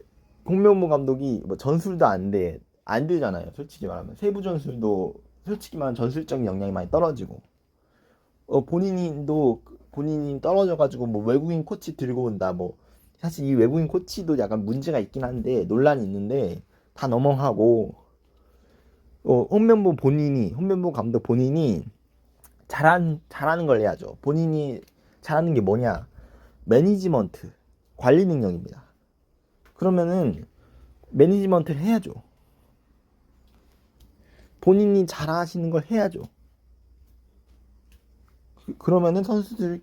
홍명보 감독이 뭐 전술도 안 되잖아요. 솔직히 말하면 세부 전술도 솔직히 말하면 전술적인 역량이 많이 떨어지고 본인이 떨어져가지고 뭐 외국인 코치 들고 온다 뭐 사실 이 외국인 코치도 약간 문제가 있긴 한데 논란이 있는데 다 넘어가고 홍명보 감독 본인이 잘하는 걸 해야죠. 본인이 잘하는 게 뭐냐? 매니지먼트, 관리 능력입니다. 그러면은 매니지먼트를 해야죠. 본인이 잘하시는 걸 해야죠. 그러면은 선수들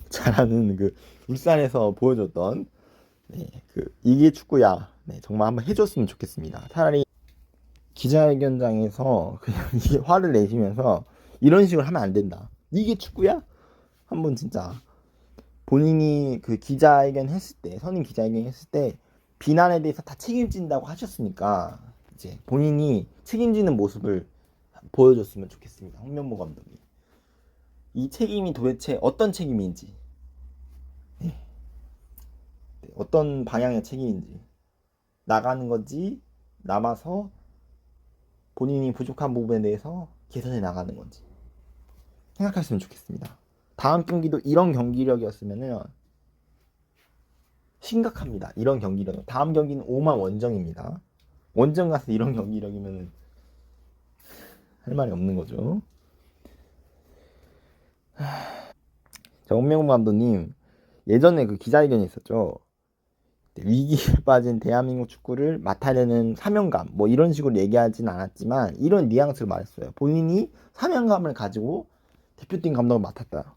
잘하는 울산에서 보여줬던 네, 이게 축구야. 네, 정말 한번 해줬으면 좋겠습니다. 차라리 기자회견장에서 그냥 이게 화를 내시면서 이런 식으로 하면 안 된다. 이게 축구야? 한번 진짜 본인이 선임 기자회견 했을 때 비난에 대해서 다 책임진다고 하셨으니까 이제 본인이 책임지는 모습을 보여줬으면 좋겠습니다. 홍명보 감독이 이 책임이 도대체 어떤 책임인지 네. 어떤 방향의 책임인지 나가는 건지 남아서 본인이 부족한 부분에 대해서 개선해 나가는 건지 생각했으면 좋겠습니다. 다음 경기도 이런 경기력이었으면 심각합니다. 이런 경기력. 다음 경기는 오만 원정입니다. 원정 가서 이런 경기력이면 할 말이 없는 거죠. 정명훈 감독님 예전에 그 기자회견이 있었죠. 위기에 빠진 대한민국 축구를 맡아내는 사명감 뭐 이런 식으로 얘기하진 않았지만 이런 뉘앙스를 말했어요. 본인이 사명감을 가지고 대표팀 감독을 맡았다.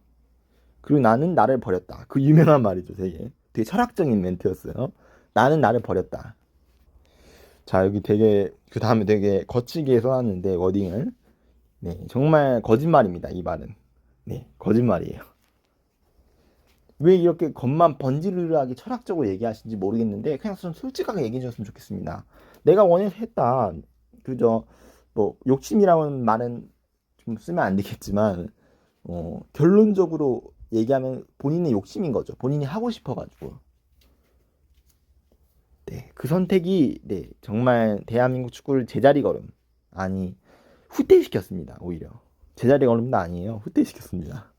그리고 나는 나를 버렸다. 그 유명한 말이죠. 되게 철학적인 멘트였어요. 나는 나를 버렸다. 자, 여기 되게 그 다음에 되게 거칠게 써놨는데 워딩을 네, 정말 거짓말입니다. 이 말은 네, 거짓말이에요. 왜 이렇게 겉만 번지르르하게 철학적으로 얘기하시는지 모르겠는데 그냥 좀 솔직하게 얘기해 줬으면 좋겠습니다. 내가 원해서 했다. 그저 뭐 욕심이라는 말은 좀 쓰면 안 되겠지만 결론적으로 얘기하면 본인의 욕심인 거죠. 본인이 하고 싶어가지고. 네, 그 선택이 네, 정말 대한민국 축구를 제자리 걸음 아니 후퇴시켰습니다. 오히려 제자리 걸음도 아니에요. 후퇴시켰습니다.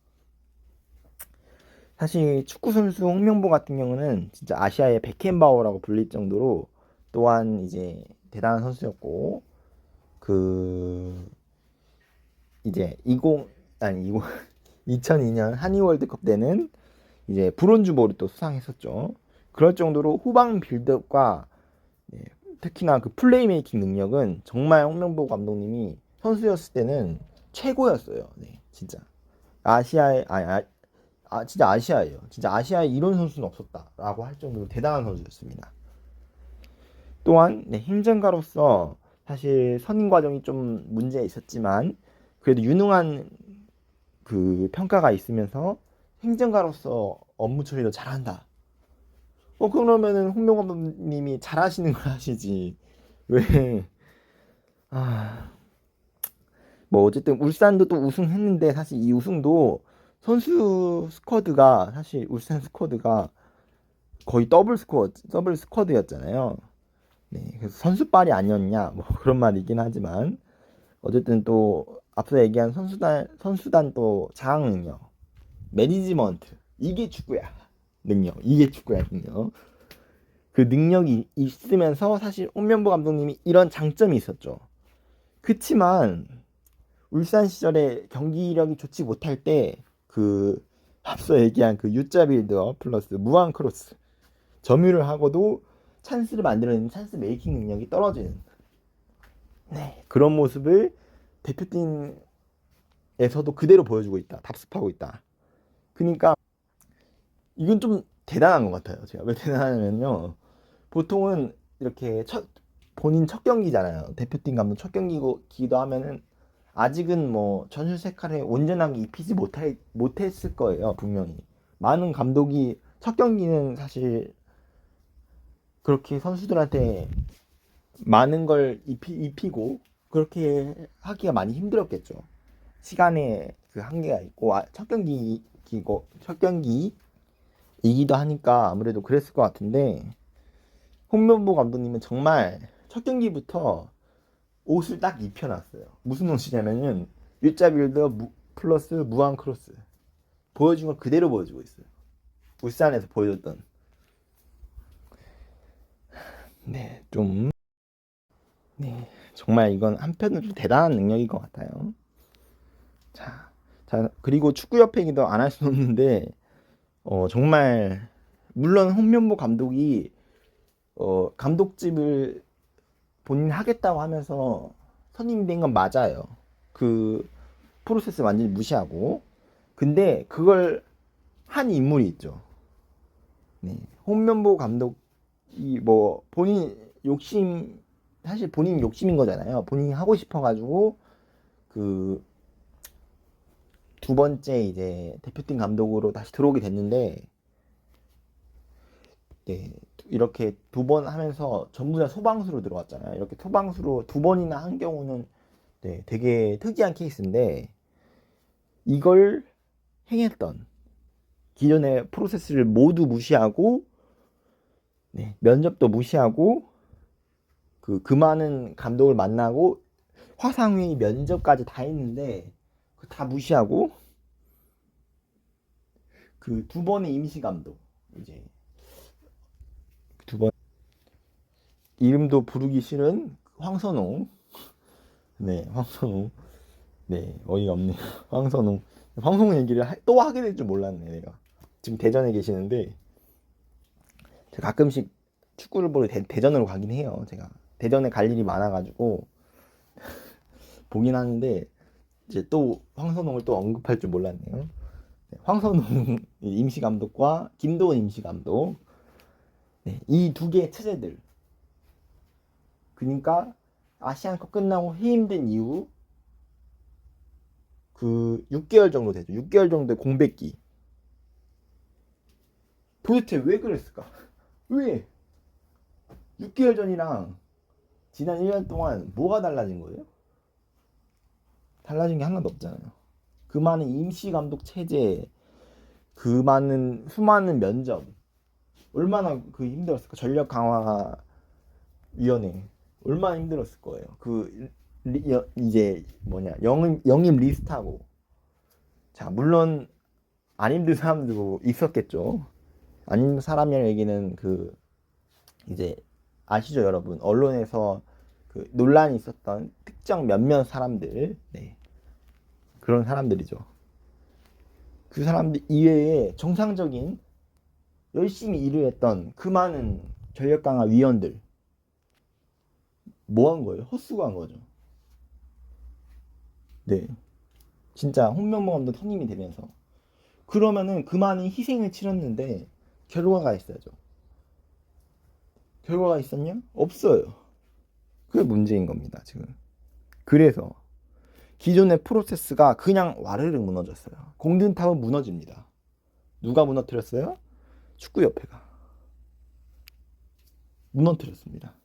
사실 축구 선수 홍명보 같은 경우는 진짜 아시아의 베켄바워라고 불릴 정도로 또한 이제 대단한 선수였고 그 이제 2002년 한일 월드컵 때는 이제 브론즈볼을 또 수상했었죠. 그럴 정도로 후방 빌드업과 네, 특히나 그 플레이메이킹 능력은 정말 홍명보 감독님이 선수였을 때는 최고였어요. 네, 진짜 아시아의 진짜 아시아예요. 진짜 아시아에 이런 선수는 없었다라고 할 정도로 대단한 선수였습니다. 또한 네, 행정가로서 사실 선임 과정이 좀 문제 있었지만 그래도 유능한 그 평가가 있으면서 행정가로서 업무 처리를 잘한다. 그러면은 홍명 감독님이 잘하시는 걸 하시지. 왜? 아, 뭐 어쨌든 울산도 또 우승했는데 사실 이 우승도 선수 스쿼드가 사실 울산 스쿼드가 거의 더블 스쿼드였잖아요. 네, 그래서 선수빨이 아니었냐 뭐 그런 말이긴 하지만 어쨌든 또 앞서 얘기한 선수단 또 장악 능력, 매니지먼트 이게 축구야. 능력 이게 축구야 능력. 그 능력이 있으면서 사실 홍명보 감독님이 이런 장점이 있었죠. 그치만 울산 시절에 경기력이 좋지 못할 때 그 앞서 얘기한 그 U자 빌드업 플러스 무한 크로스 점유를 하고도 찬스를 만들어내는 찬스 메이킹 능력이 떨어지는 네, 그런 모습을 대표팀에서도 그대로 보여주고 있다. 답습하고 있다. 그러니까 이건 좀 대단한 것 같아요. 제가 왜 대단하냐면요. 보통은 이렇게 본인 첫 경기잖아요. 대표팀 감독 첫 경기기도 하면은 아직은 뭐 전술 색깔에 온전하게 입히지 못했을 거예요. 분명히. 많은 감독이 첫 경기는 사실 그렇게 선수들한테 많은 걸 입히고 그렇게 하기가 많이 힘들었겠죠. 시간에 그 한계가 있고 첫 경기이기도 하니까 아무래도 그랬을 것 같은데 홍명보 감독님은 정말 첫 경기부터 옷을 딱 입혀놨어요. 무슨 옷이냐면은 U자 빌더 플러스 무한 크로스 보여준 걸 그대로 보여주고 있어요. 울산에서 보여줬던 네, 좀 네, 정말 이건 한편으로 좀 대단한 능력인 것 같아요. 자, 그리고 축구협회기도 안 할 수는 없는데 정말 물론 홍명보 감독이 감독직을 본인 하겠다고 하면서 선임된 건 맞아요. 그 프로세스 완전히 무시하고 근데 그걸 한 인물이 있죠. 네. 홍명보 감독이 뭐 본인 욕심 사실 본인 욕심인 거잖아요. 본인이 하고 싶어가지고 그 두 번째 이제 대표팀 감독으로 다시 들어오게 됐는데 네, 이렇게 두 번 하면서 전부 다 소방수로 들어왔잖아요. 이렇게 소방수로 두 번이나 한 경우는 네, 되게 특이한 케이스인데 이걸 행했던 기존의 프로세스를 모두 무시하고 네, 면접도 무시하고 그 많은 감독을 만나고 화상회의 면접까지 다 했는데 다 무시하고 그 두 번의 임시 감독 이제 두 번 이름도 부르기 싫은 황선홍. 네, 황선홍. 네, 어이가 없네요. 황선홍. 황선홍 얘기를 또 하게 될 줄 몰랐네, 내가. 지금 대전에 계시는데 제가 가끔씩 축구를 보러 대전으로 가긴 해요. 제가 대전에 갈 일이 많아가지고 보긴 하는데 이제 또 황선홍을 또 언급할 줄 몰랐네요. 네, 황선홍 임시 감독과 김도원 임시 감독. 네, 이 두 개의 체제들. 그러니까 아시안컵 끝나고 해임된 이후 그 6개월 정도 되죠. 6개월 정도의 공백기. 도대체 왜 그랬을까? 왜? 6개월 전이랑 지난 1년 동안 뭐가 달라진 거예요? 달라진 게 하나도 없잖아요. 그 많은 임시 감독 체제, 그 많은 수많은 면접, 얼마나 그 힘들었을까? 전력 강화 위원회 얼마나 힘들었을 거예요. 그 이제 뭐냐 영입 리스트하고 자 물론 안 힘든 사람들도 있었겠죠. 안 힘든 사람이라는 얘기는 그 이제 아시죠 여러분 언론에서 그 논란이 있었던 특정 몇몇 사람들 네. 그런 사람들이죠. 그 사람들 이외에 정상적인 열심히 일을 했던 그 많은 전력 강화 위원들 뭐 한 거예요? 헛수고한 거죠. 네. 진짜 홍명보 감독 선임이 되면서 그러면은 그 많은 희생을 치렀는데 결과가 있어야죠. 결과가 있었냐? 없어요. 그게 문제인 겁니다, 지금. 그래서 기존의 프로세스가 그냥 와르르 무너졌어요. 공든탑은 무너집니다. 누가 무너뜨렸어요? 축구협회가 무너뜨렸습니다.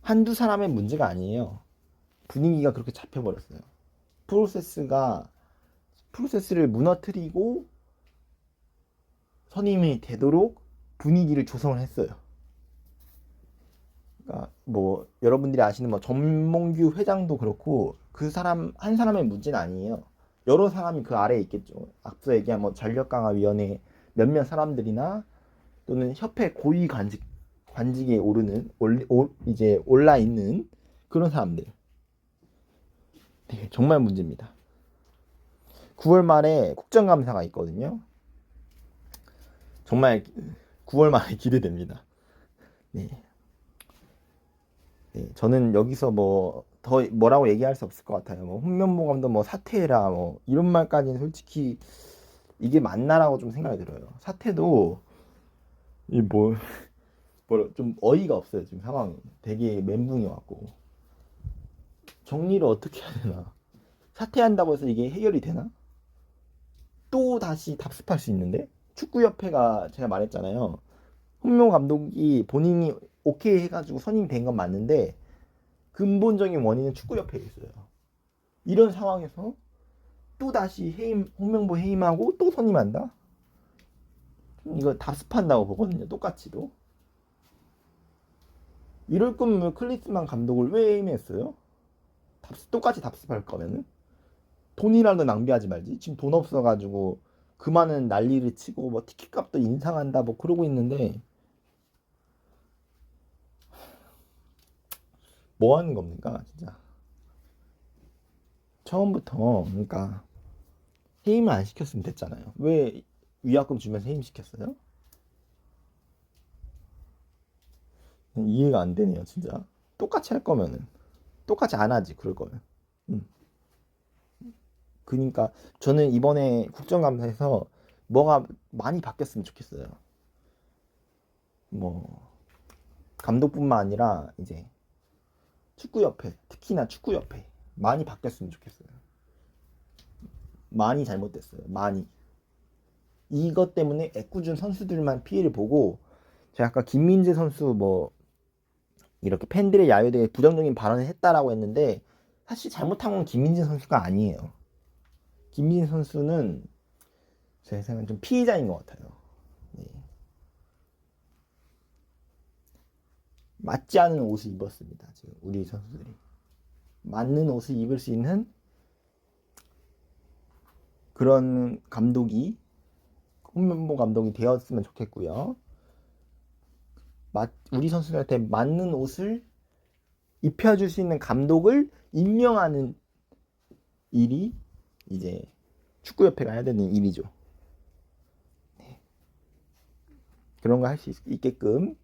한두 사람의 문제가 아니에요. 분위기가 그렇게 잡혀버렸어요. 프로세스를 무너뜨리고 선임이 되도록 분위기를 조성을 했어요. 그러니까 뭐 여러분들이 아시는 뭐 전몽규 회장도 그렇고 그 사람 한 사람의 문제는 아니에요. 여러 사람이 그 아래에 있겠죠. 앞서 얘기한 뭐 전력강화위원회 몇몇 사람들이나 또는 협회 고위 관직에 오르는 이제 올라 있는 그런 사람들. 네, 정말 문제입니다. 9월 말에 국정감사가 있거든요. 정말 9월 말에 기대됩니다. 네. 네, 저는 여기서 뭐 더 뭐라고 얘기할 수 없을 것 같아요. 뭐 홍명보 감독 뭐 사퇴해라 뭐 이런 말까지는 솔직히 이게 맞나라고 좀 생각이 들어요. 사퇴도 이뭐 좀 어이가 없어요 지금 상황이. 되게 멘붕이 왔고 정리를 어떻게 해야 되나? 사퇴한다고 해서 이게 해결이 되나? 또 다시 답습할 수 있는데 축구협회가 제가 말했잖아요. 홍명 감독이 본인이 오케이 해가지고 선임이 된 건 맞는데 근본적인 원인은 축구협회에 있어요. 이런 상황에서 또 다시 홍명보 해임하고 또 선임한다? 이거 답습한다고 보거든요. 똑같이도. 이럴 거면 클리스만 감독을 왜 해임했어요? 똑같이 답습할 거면은 돈이라도 낭비하지 말지. 지금 돈 없어가지고 그 많은 난리를 치고 뭐 티켓값도 인상한다 뭐 그러고 있는데 뭐 하는 겁니까 진짜. 처음부터 그러니까 해임을 안 시켰으면 됐잖아요. 왜 위약금 주면서 해임 시켰어요? 이해가 안 되네요 진짜. 똑같이 할 거면은 똑같이 안 하지 그럴 거면. 음. 그러니까 저는 이번에 국정감사에서 뭐가 많이 바뀌었으면 좋겠어요. 뭐 감독뿐만 아니라 이제 축구협회, 특히나 축구협회 많이 바뀌었으면 좋겠어요. 많이 잘못됐어요. 많이. 이것 때문에 애꿎은 선수들만 피해를 보고 제가 아까 김민재 선수 뭐 이렇게 팬들의 야유에 대해 부정적인 발언을 했다라고 했는데 사실 잘못한 건 김민재 선수가 아니에요. 김민재 선수는 제 생각엔 좀 피해자인 것 같아요. 네. 맞지 않은 옷을 입었습니다. 지금 우리 선수들이 맞는 옷을 입을 수 있는 그런 감독이 홍명보 감독이 되었으면 좋겠고요. 우리 선수들한테 맞는 옷을 입혀줄 수 있는 감독을 임명하는 일이 이제 축구협회가 해야 되는 일이죠. 네. 그런 거 할 수 있게끔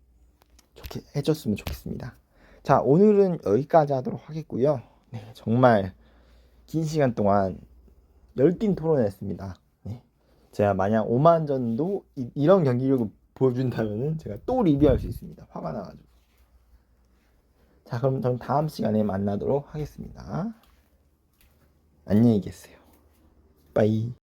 해줬으면 좋겠습니다. 자, 오늘은 여기까지 하도록 하겠고요. 네, 정말 긴 시간 동안 열띤 토론했습니다. 네. 제가 만약 5만전도 이런 경기력을 보여준다면은 제가 또 리뷰할 수 있습니다. 화가 나가지고. 자, 그럼 저는 다음 시간에 만나도록 하겠습니다. 안녕히 계세요. 빠이.